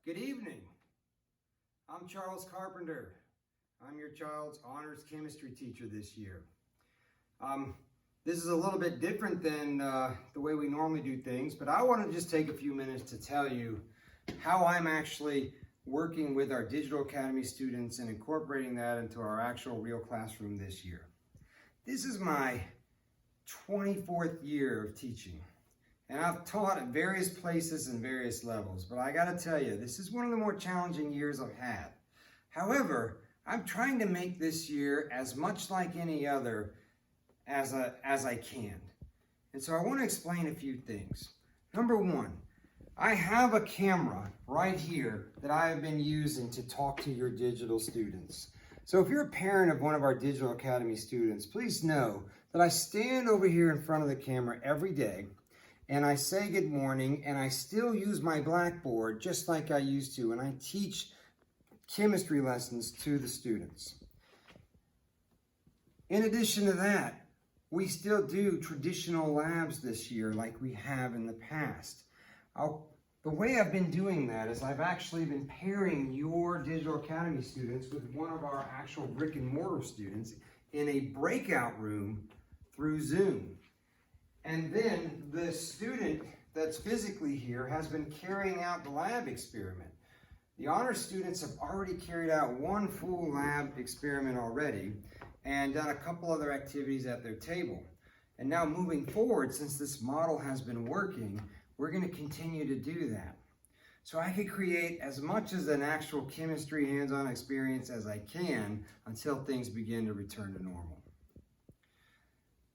Good evening. I'm Charles Carpenter. I'm your child's honors chemistry teacher this year. This is a little bit different than the way we normally do things, but I want to just take a few minutes to tell you how I'm actually working with our Digital Academy students and incorporating that into our actual real classroom this year. This is my 24th year of teaching. And I've taught at various places and various levels, but I gotta tell you, this is one of the more challenging years I've had. However, I'm trying to make this year as much like any other as I can. And so I want to explain a few things. Number one, I have a camera right here that I have been using to talk to your digital students. So if you're a parent of one of our Digital Academy students, please know that I stand over here in front of the camera every day and I say good morning, and I still use my Blackboard just like I used to, and I teach chemistry lessons to the students. In addition to that, we still do traditional labs this year like we have in the past. The way I've been doing that is I've actually been pairing your Digital Academy students with one of our actual brick and mortar students in a breakout room through Zoom. And then the student that's physically here has been carrying out the lab experiment. The honors students have already carried out one full lab experiment already and done a couple other activities at their table. And now moving forward, since this model has been working, we're going to continue to do that. So I could create as much as an actual chemistry hands-on experience as I can until things begin to return to normal.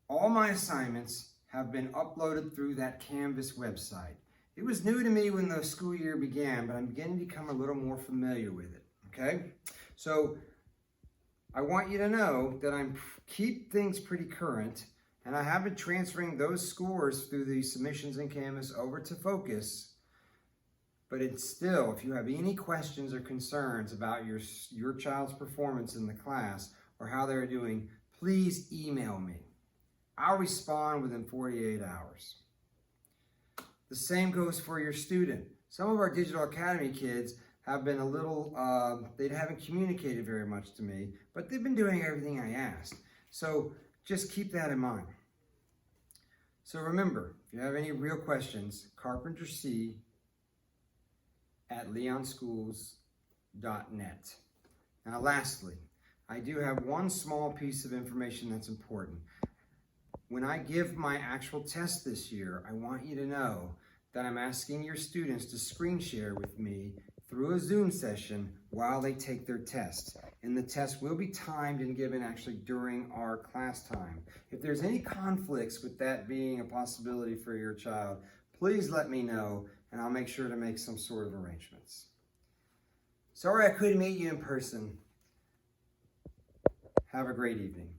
All my assignments have been uploaded through that Canvas website. It was new to me when the school year began, but I'm beginning to become a little more familiar with it, okay? So I want you to know that I keep things pretty current, and I have been transferring those scores through the submissions in Canvas over to Focus, but it's still, if you have any questions or concerns about your child's performance in the class or how they're doing, please email me. I'll respond within 48 hours. The same goes for your student. Some of our Digital Academy kids have been a little, they haven't communicated very much to me, but they've been doing everything I asked. So just keep that in mind. So remember, if you have any real questions, carpenterc@leonschools.net. Now lastly, I do have one small piece of information that's important. When I give my actual test this year, I want you to know that I'm asking your students to screen share with me through a Zoom session while they take their test. And the test will be timed and given actually during our class time. If there's any conflicts with that being a possibility for your child, please let me know and I'll make sure to make some sort of arrangements. Sorry I couldn't meet you in person. Have a great evening.